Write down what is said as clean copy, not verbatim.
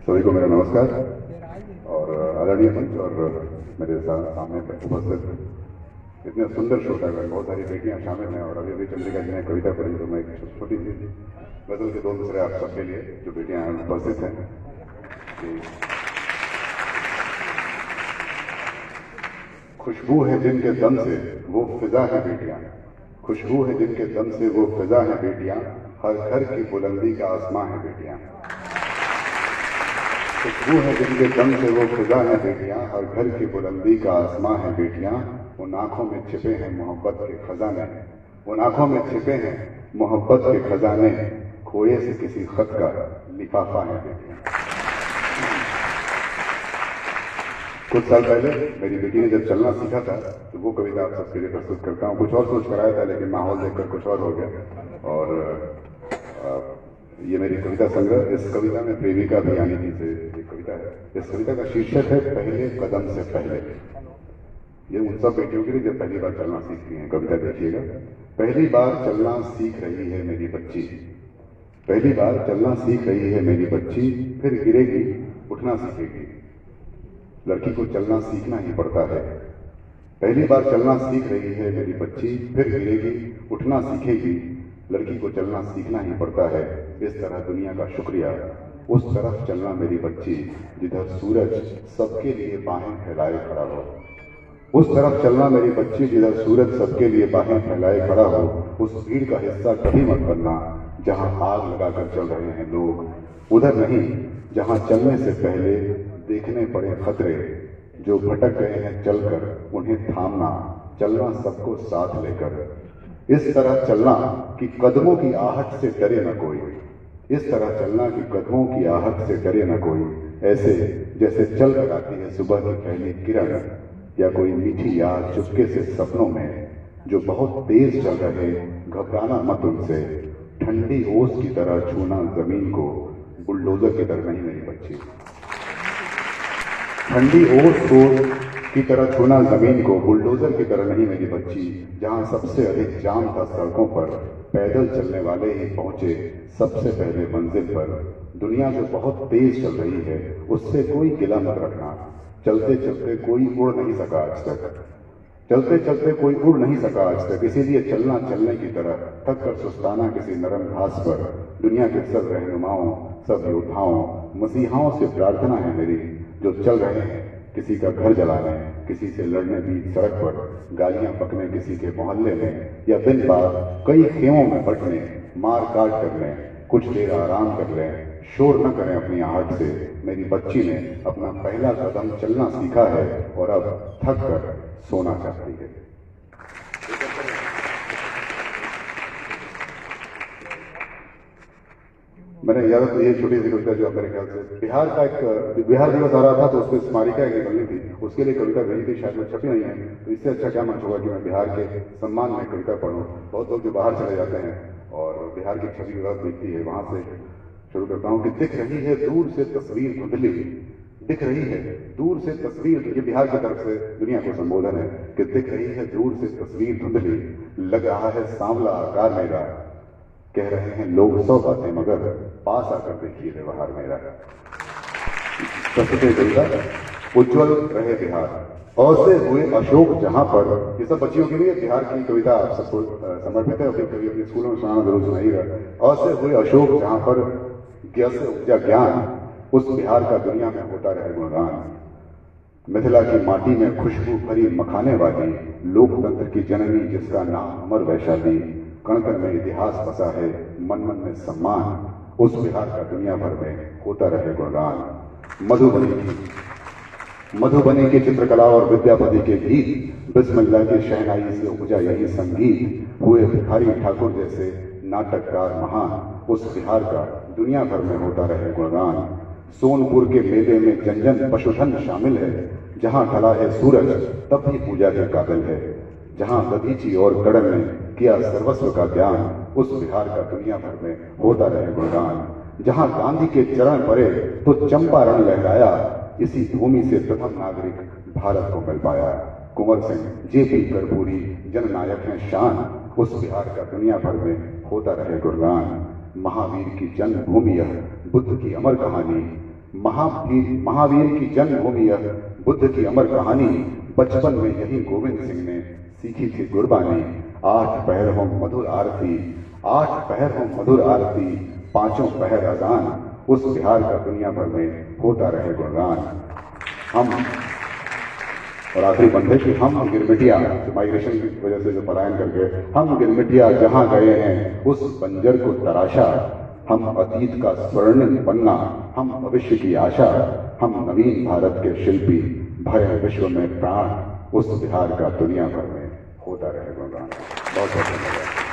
सभी को मेरा नमस्कार और आदरणीय मंच और मेरे सामने उपस्थित इतने सुंदर श्रोता है, बहुत सारी बेटियां शामिल हैं और अभी चंद्रिका जी ने कविता पढ़ी, तो मैं एक छोटी सी गजल के दो दूसरे आप सबके लिए जो बेटियां उपस्थित हैं कि खुशबू है जिनके दम से वो फिजा है बेटियां, खुशबू है जिनके दम से वो फिजा है बेटियां, हर घर की बुलंदी का आसमां है बेटियां। खुशबू है जिनके दम से वो फिजा है बेटियां, हर घर की बुलंदी का आसमां है बेटियां। उन आंखों में छिपे हैं मोहब्बत के खजाने, उन आंखों में छिपे हैं मोहब्बत के खजाने, खोए से किसी खत का लिफाफा है बेटियां। कुछ साल पहले मेरी बेटी ने जब चलना सीखा था तो वो कविता आप सबके लिए प्रस्तुत करता हूँ। कुछ और सोच कर आया था लेकिन माहौल देखकर कुछ और हो गया और ये मेरी कविता संग्रह। इस कविता में प्रेमिका भी आने की से एक कविता है। इस कविता का शीर्षक है पहले कदम से पहले। ये उन सब बेटियों के लिए जब पहली बार चलना सीखती हैं। कविता देखिएगा। पहली बार चलना सीख रही है मेरी बच्ची, पहली बार चलना सीख रही है मेरी बच्ची, फिर गिरेगी उठना सीखेगी। लड़की को चलना सीखना ही पड़ता है। पहली बार चलना सीख रही है मेरी बच्ची, फिर गिरेगी उठना सीखेगी। लड़की को चलना सीखना ही पड़ता है। इस तरह दुनिया का शुक्रिया, उस तरफ चलना मेरी बच्ची जिधर सूरज सबके लिए बाहें फैलाए खड़ा हो। उस तरफ चलना मेरी बच्ची जिधर सूरज सबके लिए बाहें फैलाए खड़ा हो। उस भीड़ का हिस्सा कभी मत बनना जहां आग लगाकर चल रहे हैं लोग, उधर नहीं जहां चलने से पहले देखने पड़े खतरे। जो भटक गए हैं चलकर उन्हें थामना, चलना सबको साथ लेकर। इस तरह चलना कि कदमों की आहट से डरे न कोई, इस तरह चलना कि कदमों की आहट से डरे न कोई। ऐसे जैसे चल कर आती है सुबह की पहली किरण, या कोई मीठी याद चुपके से सपनों में। जो बहुत तेज चल रहे घबराना मत उनसे, ठंडी ओस की तरह छूना जमीन को, बुलडोजर की तरह नहीं मेरी बच्ची। ठंडी ओस की तरह छूना जमीन को, बुलडोजर की तरह नहीं मेरी बच्ची। जहां सबसे अधिक जाम था सड़कों पर, पैदल चलने वाले ही पहुंचे सबसे पहले मंजिल पर। दुनिया जो बहुत तेज चल रही है उससे कोई गिला मत रखना। चलते चलते कोई उड़ नहीं सका आज तक, चलते चलते कोई उड़ नहीं सका आज तक। इसीलिए चलना चलने की तरह, थक कर सुस्ताना किसी नरम घास पर। दुनिया के सब रहनुमाओं, सब योद्धाओं, मसीहाओं से प्रार्थना है मेरी जो चल रहे हैं किसी का घर जलाने, किसी से लड़ने बीच सड़क पर, गालियां पकने किसी के मोहल्ले में, या दिन बार कई खेमों में बटने, मार काट कर लें, कुछ देर आराम कर लें। शोर न करें अपनी आहट से। मेरी बच्ची ने अपना पहला कदम चलना सीखा है और अब थक कर सोना चाहती है। मैंने याद ये छोटी सी कविता जो मेरे ख्याल से बिहार का एक बिहार दिवस आ रहा था तो उसमें स्मारिका निकलनी थी, उसके लिए कविता भेजी थी, शायद में छपी नहीं है। तो इससे अच्छा क्या मंच होगा कि मैं बिहार के सम्मान में कविता पढ़ूं। बहुत लोग जो बाहर चले जाते हैं और बिहार की छवि बहुत दिखती है, वहां से शुरू करता हूं कि दिख रही है दूर से तस्वीर धुंधली, दिख रही है दूर से तस्वीर। ये बिहार की तरफ से दुनिया को संबोधन है कि दिख रही है दूर से तस्वीर धुंधली, लग रहा है सांवला आकार मेरा। कह रहे हैं लोग 100 बातें मगर पास आकर देखिए व्यवहार मेरा। उज्जवल रहे बिहार, और से हुए अशोक जहां पर। ये सब बच्चियों के लिए बिहार की कविता आप सबको समर्पित है। कभी अपने स्कूलों में सुनाना जरूर सुनाइएगा। और से हुए अशोक जहां पर ज्ञ से उपजा ज्ञान, उस बिहार का दुनिया में होता रहे गुणगान। मिथिला की माटी में खुशबू भरी मखाने वाली, लोकतंत्र की जननी जिसका नाम अमर वैशाली। कण कण में इतिहास बसा है, मन मन में सम्मान, उस बिहार का दुनिया भर में होता रहे गुणगान। मधुबनी की चित्रकला और विद्यापति के गीत, बिस्मिल्लाह की शहनाई से उपजा यही संगीत। हुए भिखारी ठाकुर जैसे नाटककार महान, उस बिहार का दुनिया भर में होता रहे गुणगान। सोनपुर के मेले में जन जन पशुधन शामिल है, जहां ढला है सूरज तब भी पूजा के काबिल है। जहां दधीची और कड़न ने किया सर्वस्व का त्याग, उस बिहार का दुनिया भर में होता रहे गुणगान। जहां गांधी के चरण पड़े तो चंपारण लहराया, इसी भूमि से प्रथम नागरिक भारत को मिल पाया। कुंवर सिंह, जेपी कर्पूरी जननायक हैं शान, उस बिहार का दुनिया भर में होता रहे गुणगान। महावीर की जन्मभूमि यह, बुद्ध की अमर कहानी, महावीर की जन्मभूमि यह, बुद्ध की अमर कहानी, बचपन में यही गोविंद सिंह ने सीखी थी गुरबानी। 8 पहर हो मधुर आरती, 8 पहर हो मधुर आरती, 5 पहर अजान, उस बिहार का दुनिया भर में होता रहे गुणगान। हम और आखिरी बंद है कि हम गिरमिटिया, माइग्रेशन की वजह से जो पलायन कर गए, हम गिरमिटिया जहां गए हैं उस बंजर को तराशा, हम अतीत का स्वर्णिम पन्ना, हम भविष्य की आशा, हम नवीन भारत के शिल्पी, भरे विश्व में प्राण, उस बिहार का दुनिया भर में होता रहे गुणगान। बहुत बहुत धन्यवाद।